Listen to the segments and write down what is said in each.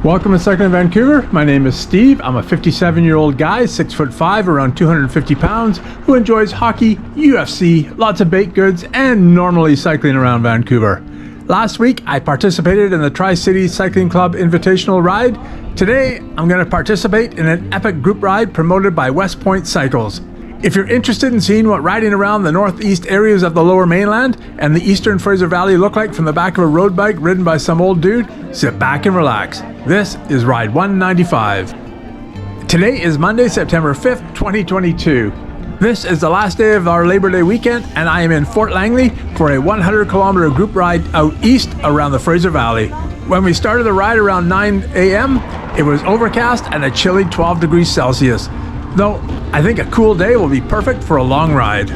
Welcome to Cycl'n Vancouver. My name is Steve. I'm a 57-year-old guy, 6'5", around 250 pounds, who enjoys hockey, UFC, lots of baked goods, and normally cycling around Vancouver. Last week, I participated in the Tri-City Cycling Club Invitational Ride. Today, I'm going to participate in an epic group ride promoted by West Point Cycles. If you're interested in seeing what riding around the northeast areas of the Lower Mainland and the eastern Fraser Valley look like from the back of a road bike ridden by some old dude, sit back and relax. This is Ride 195. Today is Monday, September 5th, 2022. This is the last day of our Labor Day weekend, and I am in Fort Langley for a 100-kilometer group ride out east around the Fraser Valley. When we started the ride around 9 a.m., it was overcast and a chilly 12 degrees Celsius. Though, I think a cool day will be perfect for a long ride.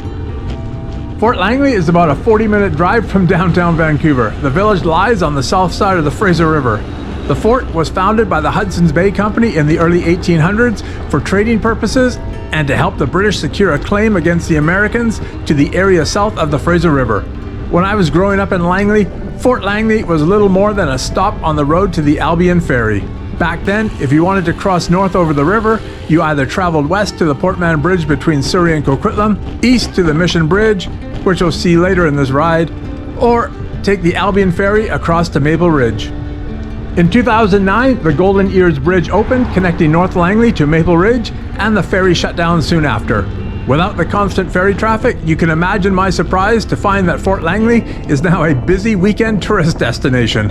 Fort Langley is about a 40-minute drive from downtown Vancouver. The village lies on the south side of the Fraser River. The fort was founded by the Hudson's Bay Company in the early 1800s for trading purposes and to help the British secure a claim against the Americans to the area south of the Fraser River. When I was growing up in Langley, Fort Langley was little more than a stop on the road to the Albion Ferry. Back then, if you wanted to cross north over the river, you either traveled west to the Portman Bridge between Surrey and Coquitlam, east to the Mission Bridge, which you'll see later in this ride, or take the Albion Ferry across to Maple Ridge. In 2009, the Golden Ears Bridge opened, connecting North Langley to Maple Ridge, and the ferry shut down soon after. Without the constant ferry traffic, you can imagine my surprise to find that Fort Langley is now a busy weekend tourist destination.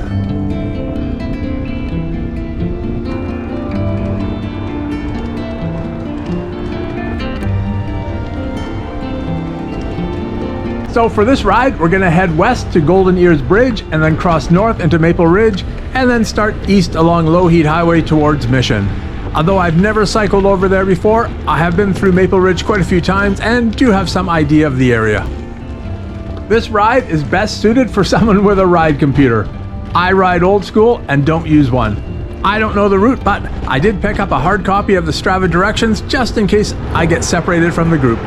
So for this ride, we're going to head west to Golden Ears Bridge and then cross north into Maple Ridge and then start east along Low Heat Highway towards Mission. Although I've never cycled over there before, I have been through Maple Ridge quite a few times and do have some idea of the area. This ride is best suited for someone with a ride computer. I ride old school and don't use one. I don't know the route, but I did pick up a hard copy of the Strava directions just in case I get separated from the group.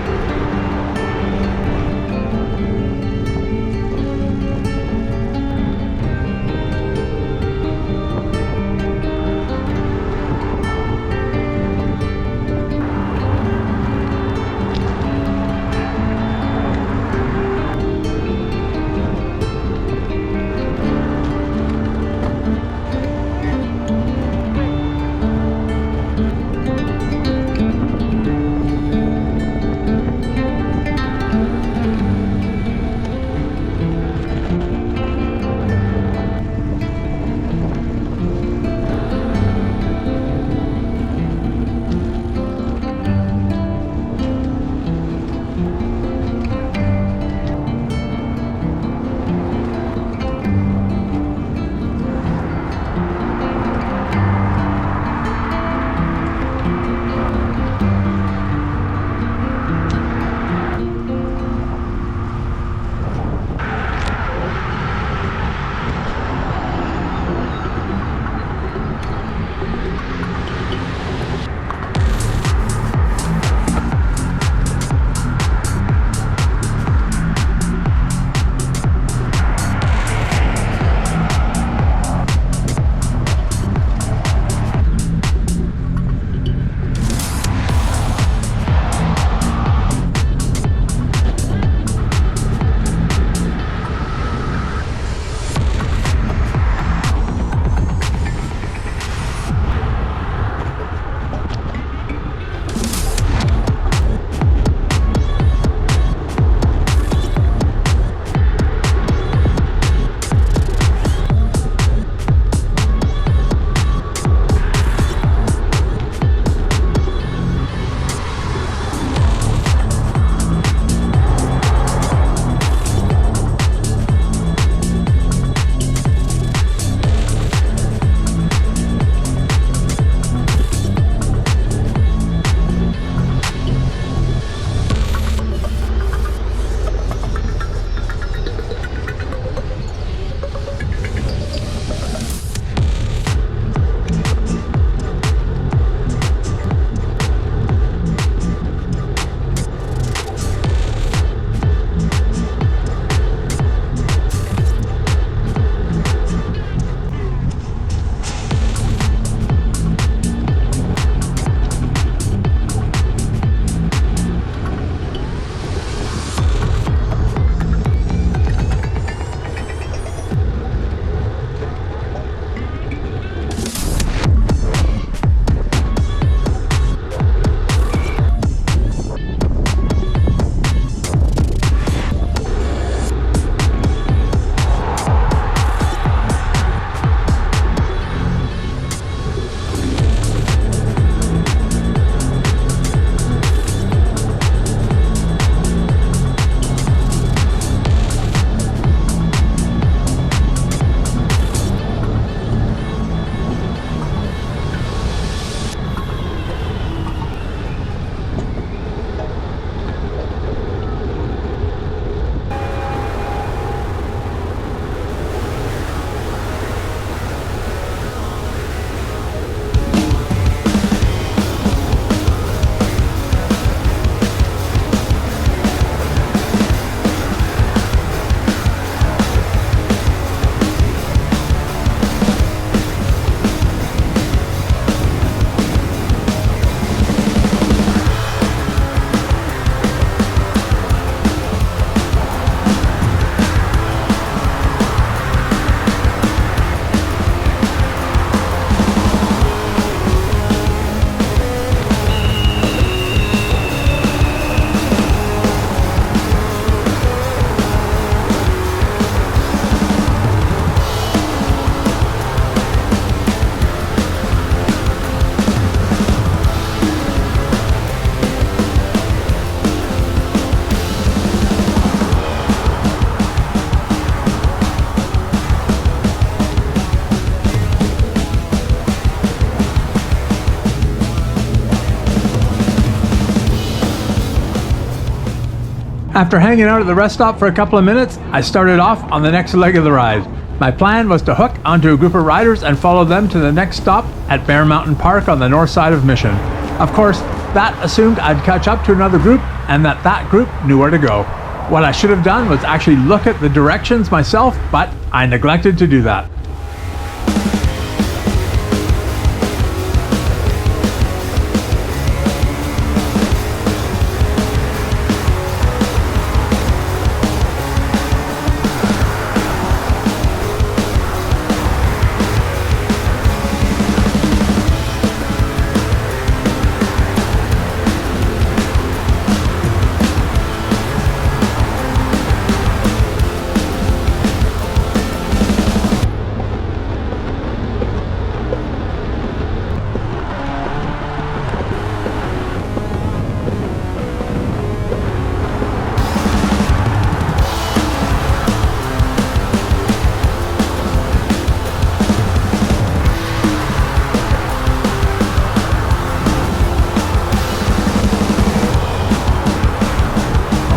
After hanging out at the rest stop for a couple of minutes, I started off on the next leg of the ride. My plan was to hook onto a group of riders and follow them to the next stop at Bear Mountain Park on the north side of Mission. Of course, that assumed I'd catch up to another group and that group knew where to go. What I should have done was actually look at the directions myself, but I neglected to do that.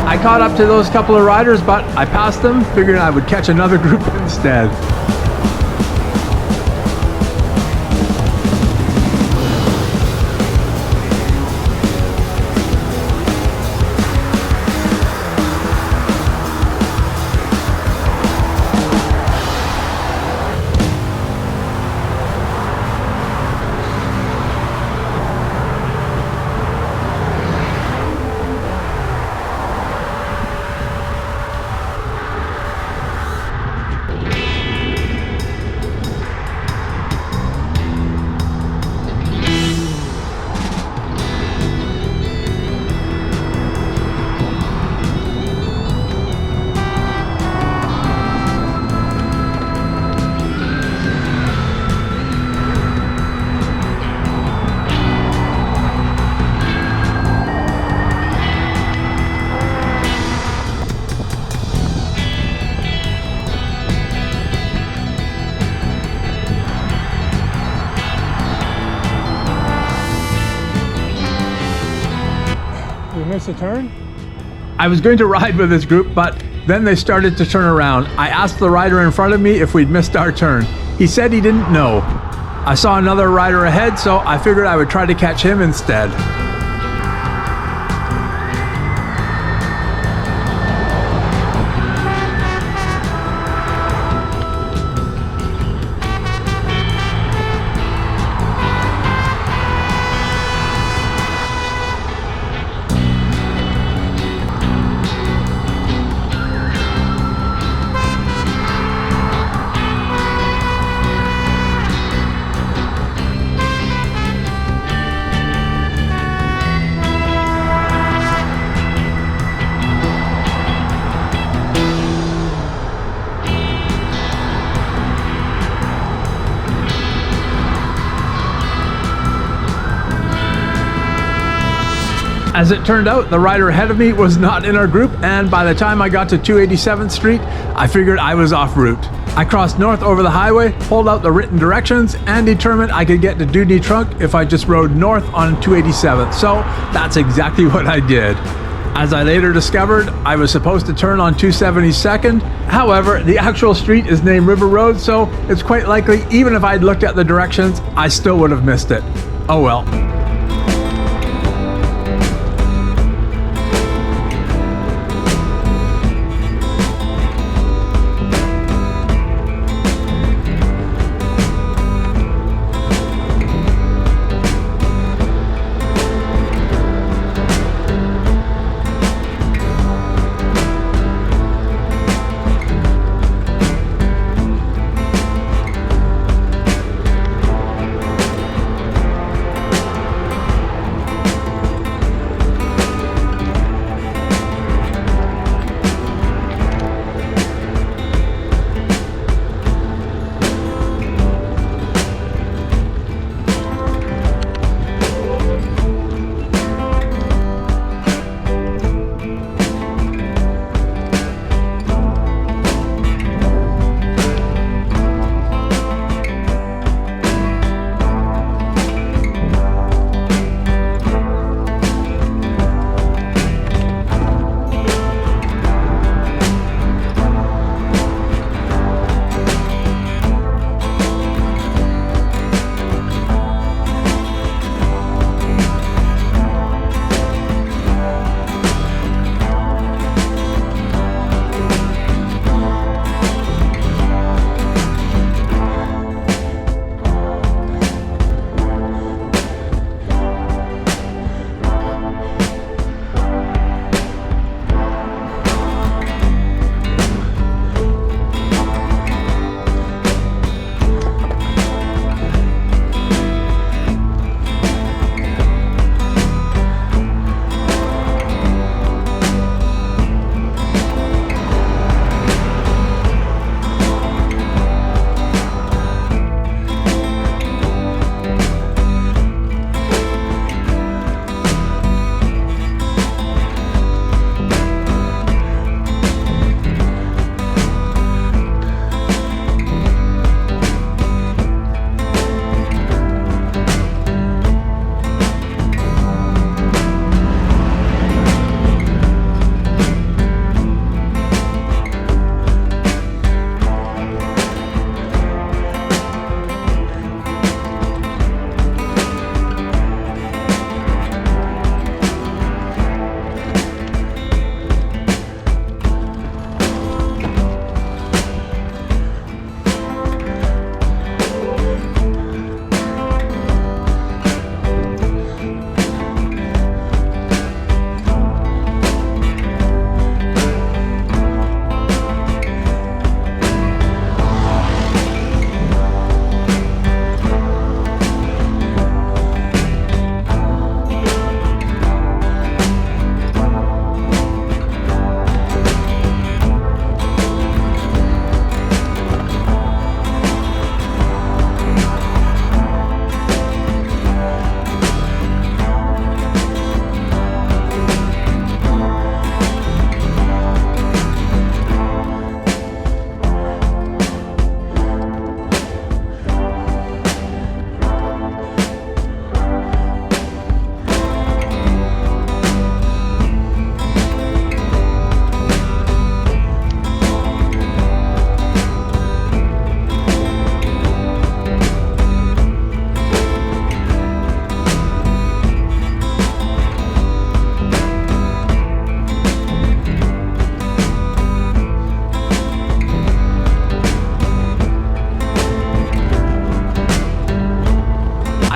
I caught up to those couple of riders, but I passed them, figuring I would catch another group instead. Miss a turn? I was going to ride with this group, but then they started to turn around. I asked the rider in front of me if we'd missed our turn. He said he didn't know. I saw another rider ahead, so I figured I would try to catch him instead. As it turned out, the rider ahead of me was not in our group, and by the time I got to 287th Street, I figured I was off route. I crossed north over the highway, pulled out the written directions, and determined I could get to Dewdney Trunk if I just rode north on 287th, so that's exactly what I did. As I later discovered, I was supposed to turn on 272nd. However, the actual street is named River Road, so it's quite likely even if I'd looked at the directions, I still would have missed it. Oh well.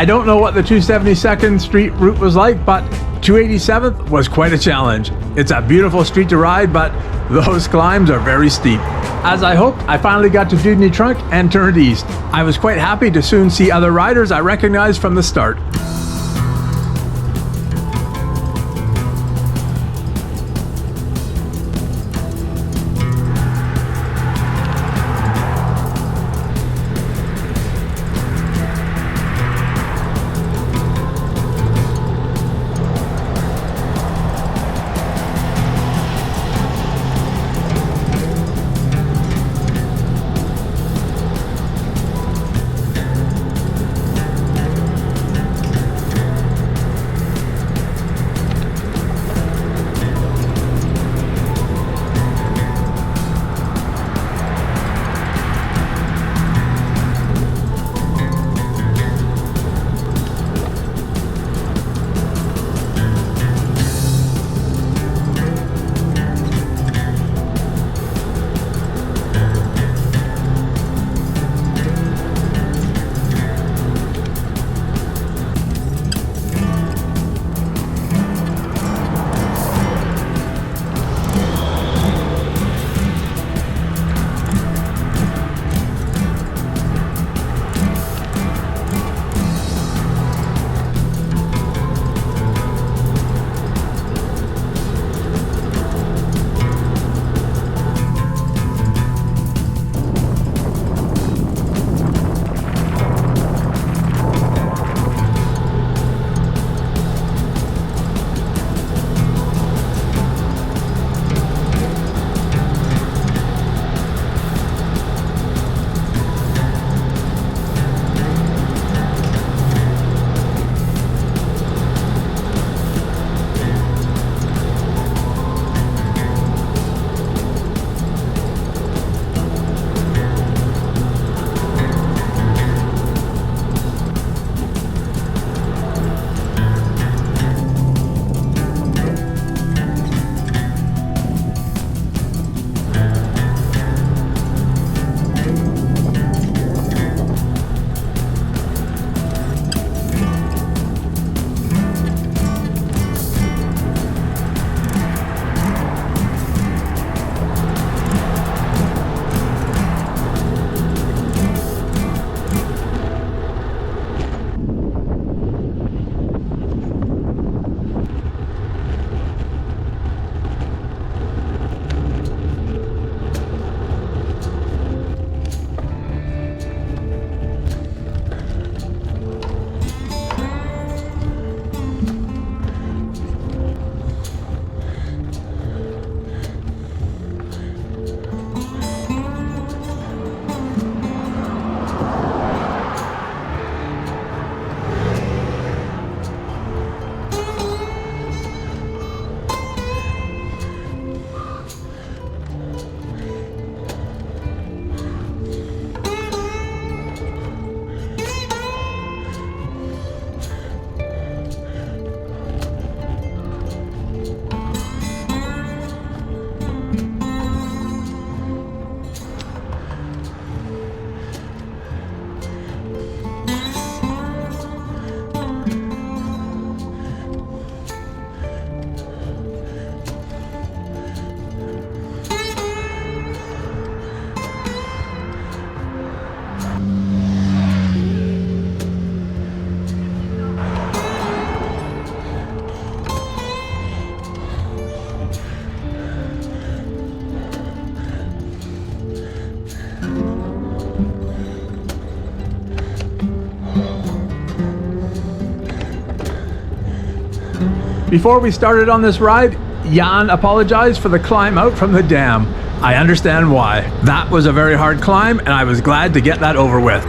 I don't know what the 272nd Street route was like, but 287th was quite a challenge. It's a beautiful street to ride, but those climbs are very steep. As I hoped, I finally got to Dudney Trunk and turned east. I was quite happy to soon see other riders I recognized from the start. Before we started on this ride, Jan apologized for the climb out from the dam. I understand why. That was a very hard climb, and I was glad to get that over with.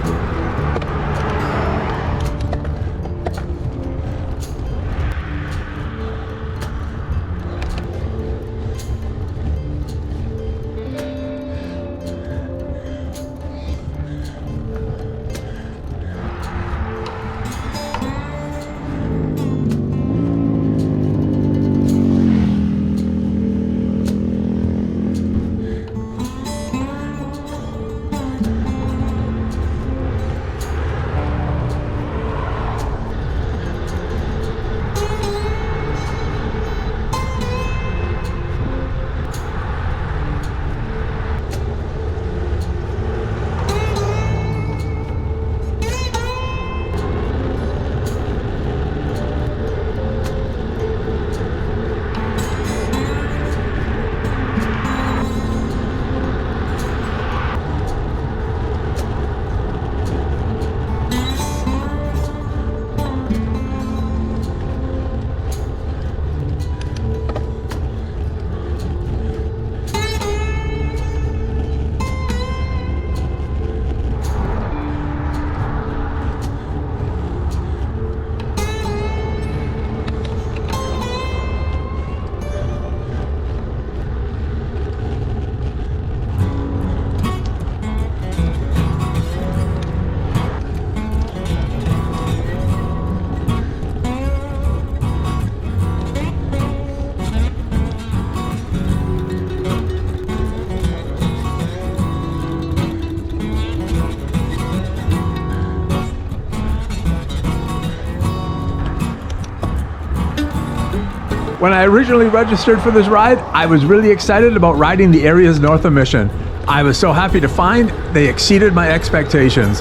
When I originally registered for this ride, I was really excited about riding the areas north of Mission. I was so happy to find they exceeded my expectations.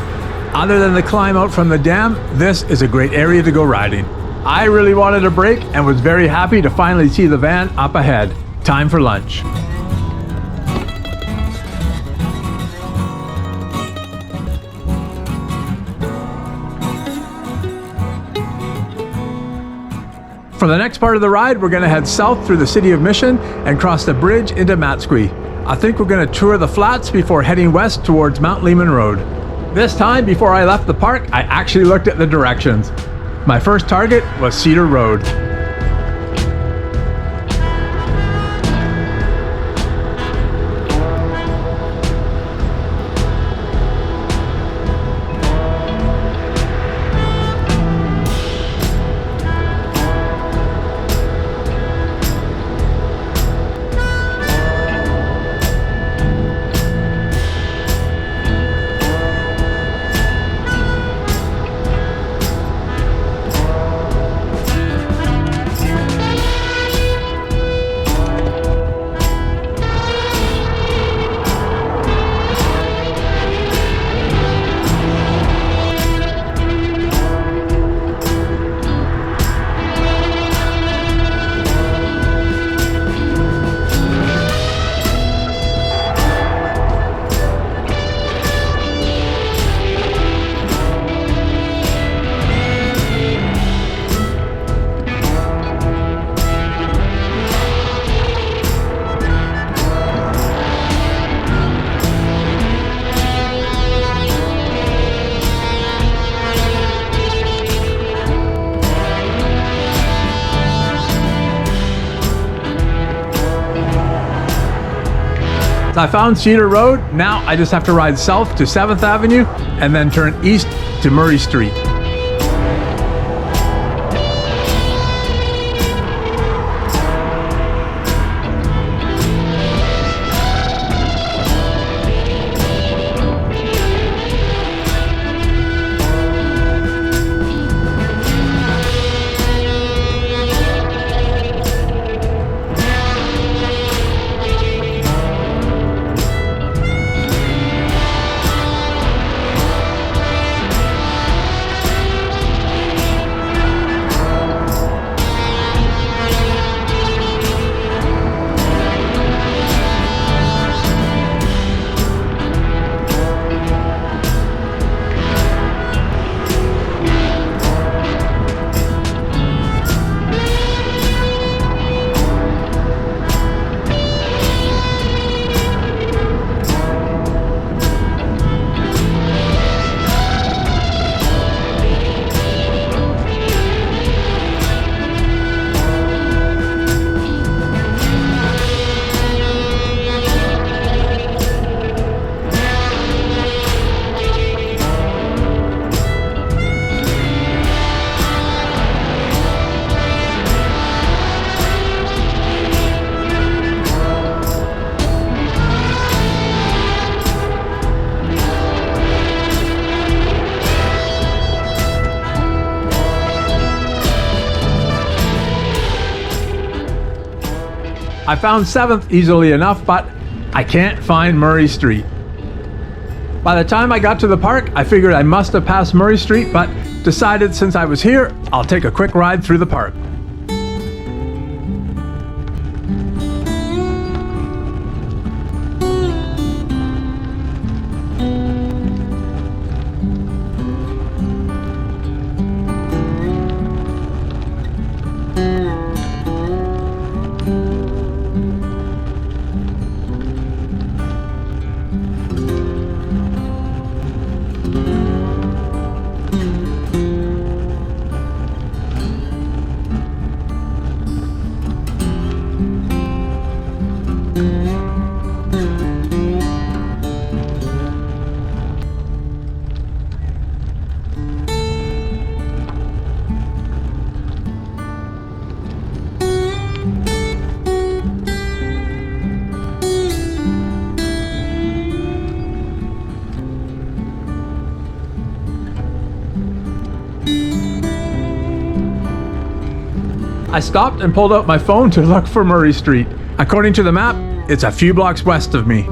Other than the climb out from the dam, this is a great area to go riding. I really wanted a break and was very happy to finally see the van up ahead. Time for lunch. For the next part of the ride, we're going to head south through the city of Mission and cross the bridge into Matsqui. I think we're going to tour the flats before heading west towards Mount Lehman Road. This time, before I left the park, I actually looked at the directions. My first target was Cedar Road. I found Cedar Road. Now I just have to ride south to 7th Avenue and then turn east to Murray Street. I found 7th easily enough, but I can't find Murray Street. By the time I got to the park, I figured I must have passed Murray Street, but decided since I was here, I'll take a quick ride through the park. I stopped and pulled out my phone to look for Murray Street. According to the map, it's a few blocks west of me.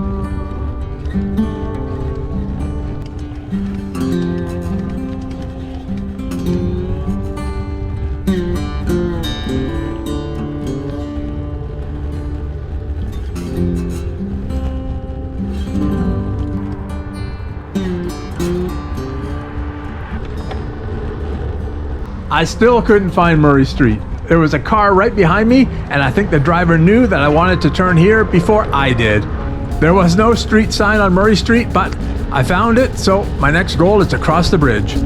I still couldn't find Murray Street. There was a car right behind me, and I think the driver knew that I wanted to turn here before I did. There was no street sign on Murray Street, but I found it, so my next goal is to cross the bridge.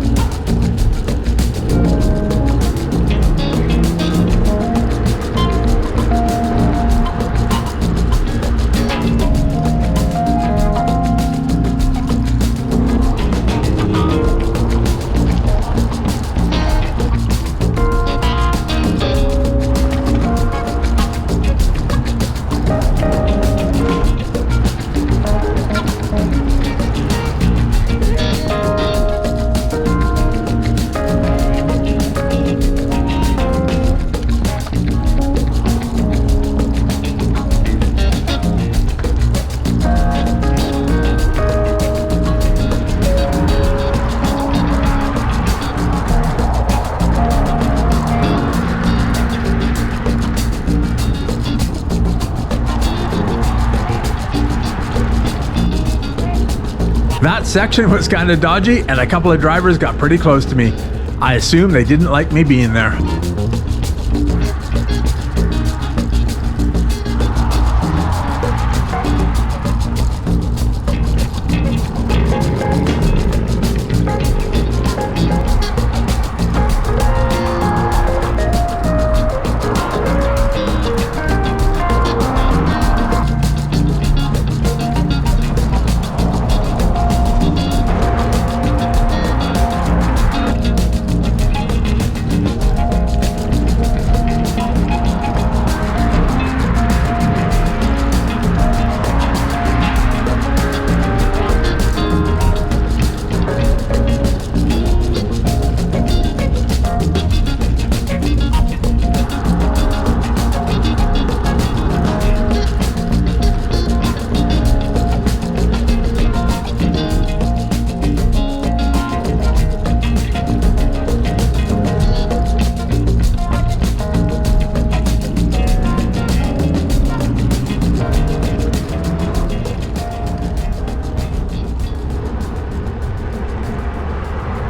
That section was kind of dodgy, and a couple of drivers got pretty close to me. I assume they didn't like me being there.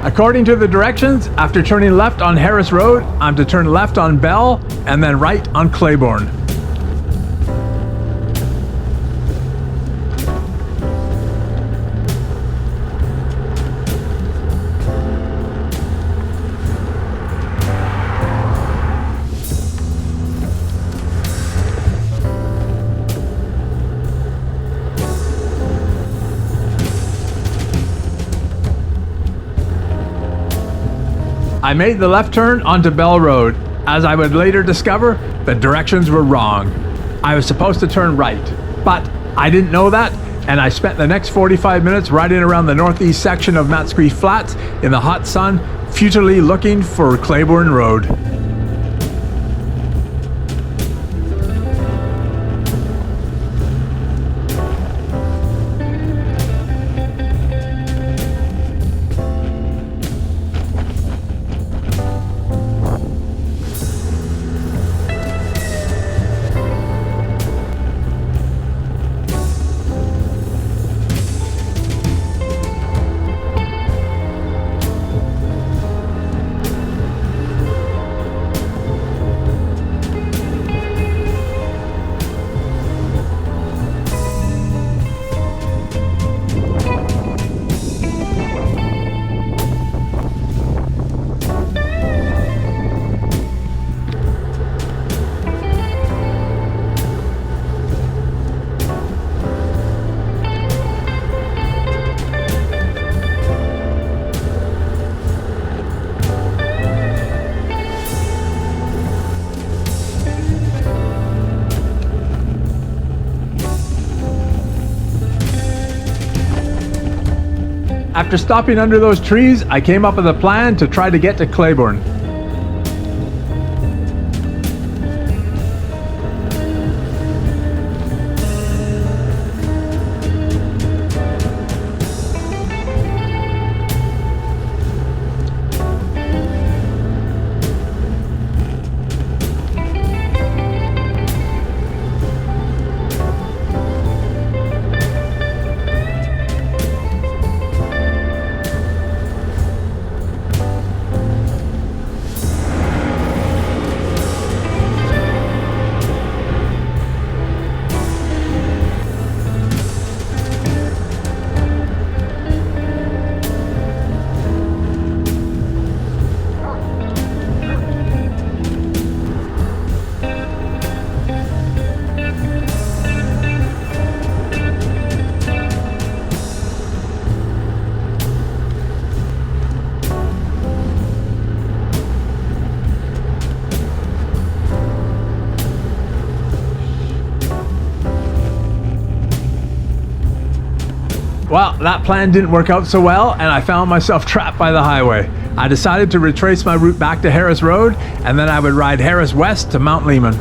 According to the directions, after turning left on Harris Road, I'm to turn left on Bell and then right on Claiborne. I made the left turn onto Bell Road. As I would later discover, the directions were wrong. I was supposed to turn right, but I didn't know that, and I spent the next 45 minutes riding around the northeast section of Matsqui Flats in the hot sun, futilely looking for Claiborne Road. After stopping under those trees, I came up with a plan to try to get to Claiborne. Well, that plan didn't work out so well, and I found myself trapped by the highway. I decided to retrace my route back to Harris Road, and then I would ride Harris West to Mount Lehman.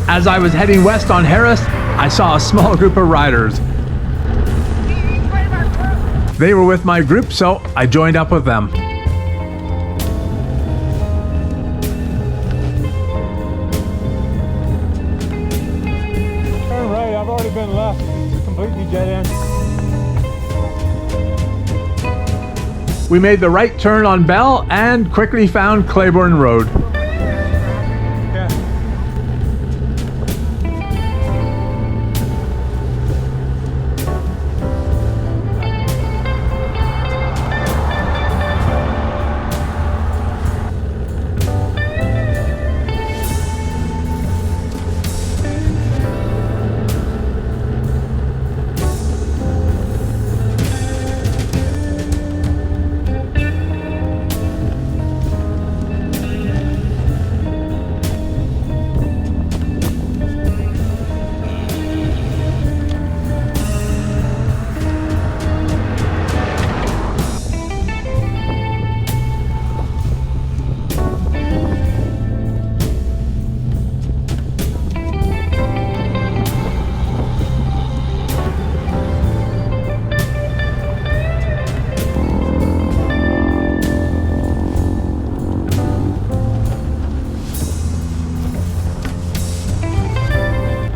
As I was heading west on Harris, I saw a small group of riders. They were with my group, so I joined up with them. Turn right, I've already been left. It's completely dead end. We made the right turn on Bell and quickly found Claiborne Road.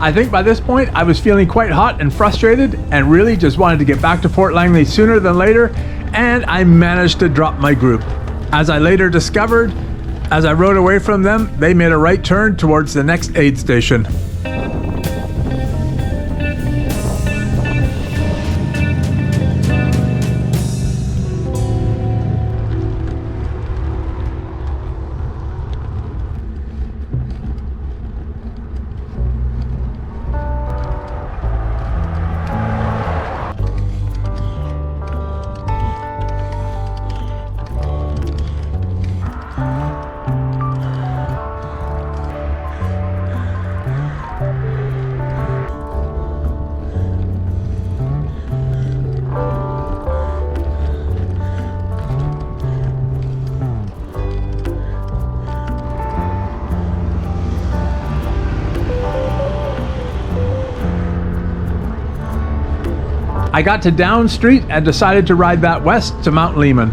I think by this point I was feeling quite hot and frustrated and really just wanted to get back to Fort Langley sooner than later, and I managed to drop my group. As I later discovered, as I rode away from them, they made a right turn towards the next aid station. I got to Down Street and decided to ride that west to Mount Lehman.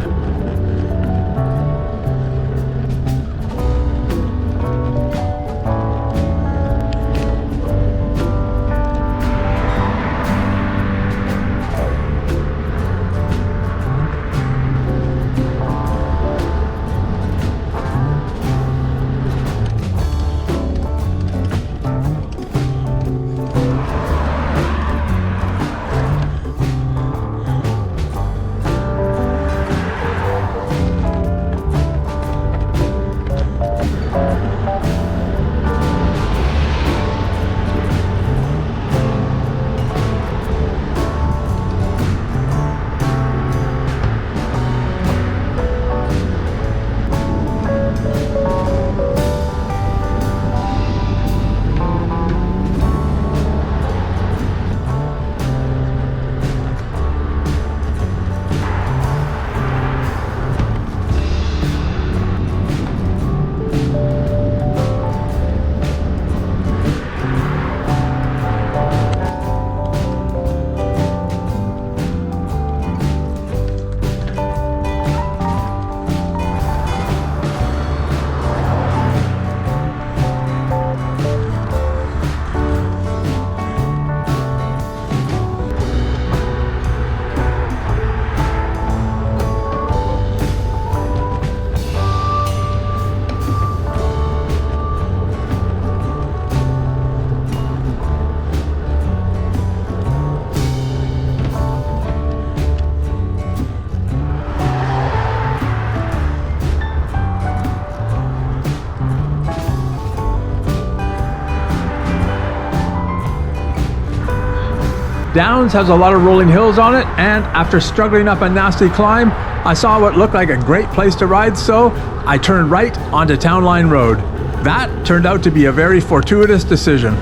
Downs has a lot of rolling hills on it, and after struggling up a nasty climb, I saw what looked like a great place to ride, so I turned right onto Town Line Road. That turned out to be a very fortuitous decision.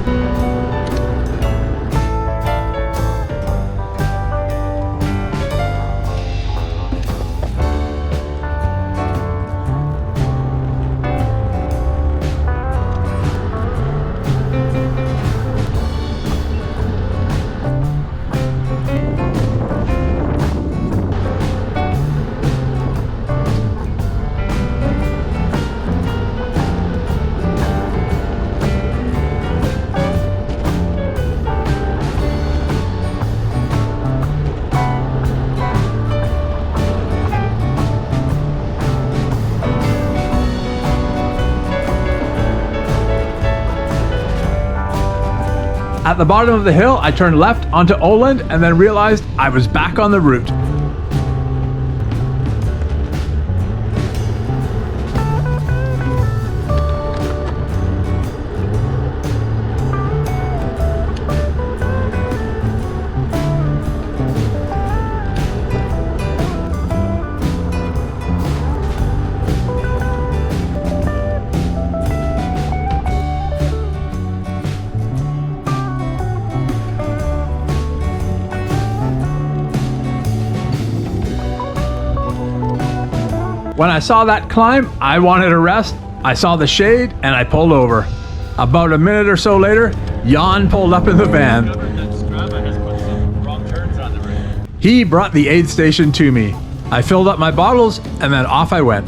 At the bottom of the hill, I turned left onto Oland and then realized I was back on the route. When I saw that climb, I wanted a rest. I saw the shade and I pulled over. About a minute or so later, Jan pulled up in the van. He brought the aid station to me. I filled up my bottles and then off I went.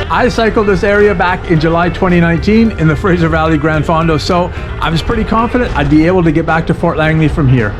I cycled this area back in July 2019 in the Fraser Valley Grand Fondo, so I was pretty confident I'd be able to get back to Fort Langley from here.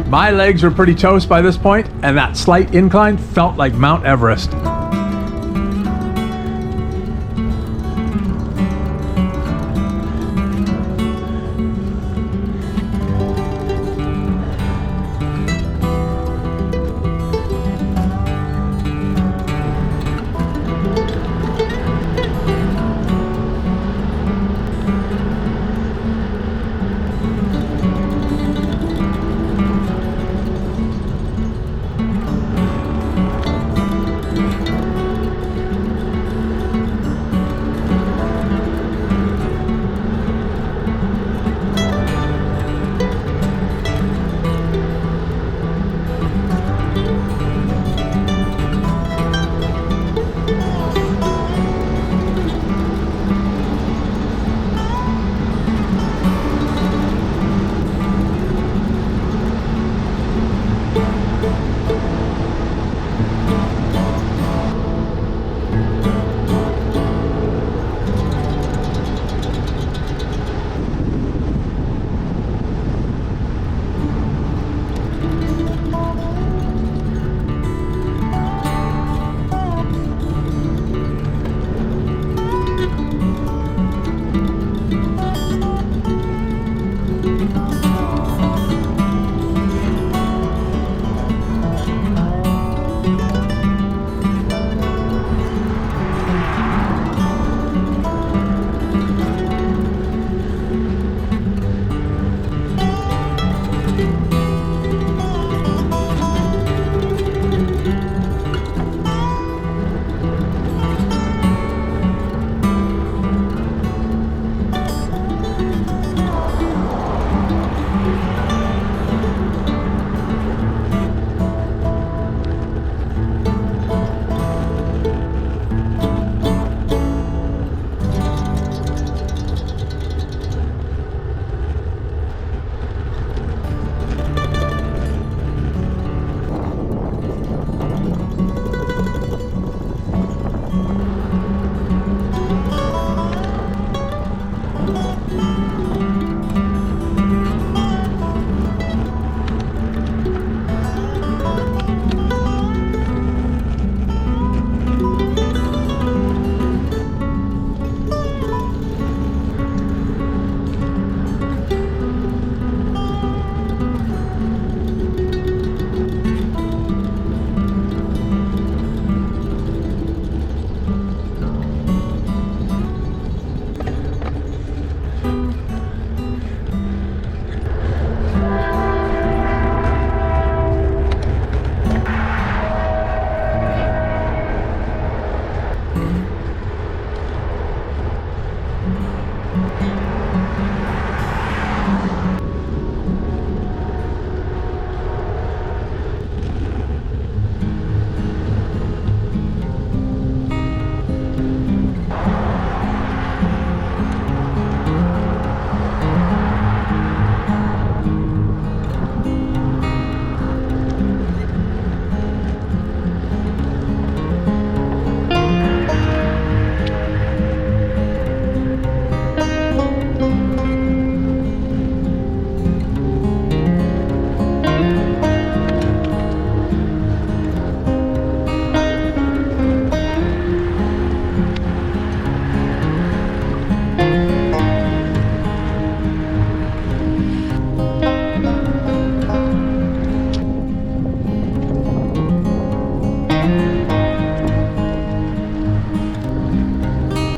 My legs were pretty toast by this point, and that slight incline felt like Mount Everest.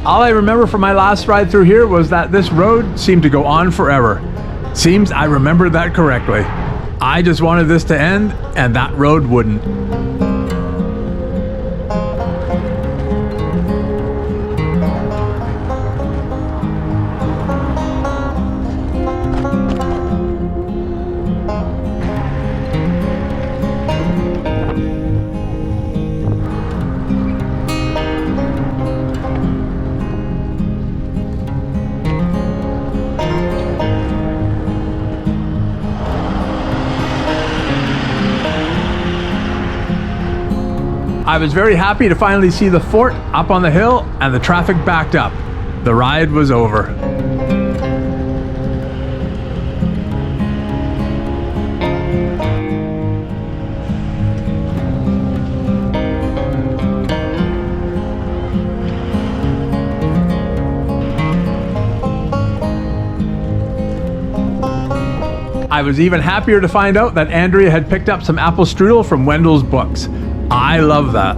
All I remember from my last ride through here was that this road seemed to go on forever. Seems I remembered that correctly. I just wanted this to end, and that road wouldn't. I was very happy to finally see the fort up on the hill and the traffic backed up. The ride was over. I was even happier to find out that Andrea had picked up some apple strudel from Wendel's books. I love that.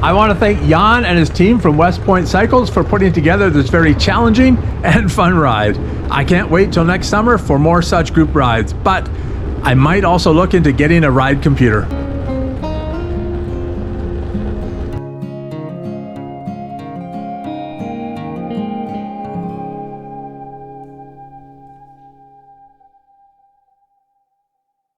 I want to thank Jan and his team from West Point Cycles for putting together this very challenging and fun ride. I can't wait till next summer for more such group rides, but I might also look into getting a ride computer.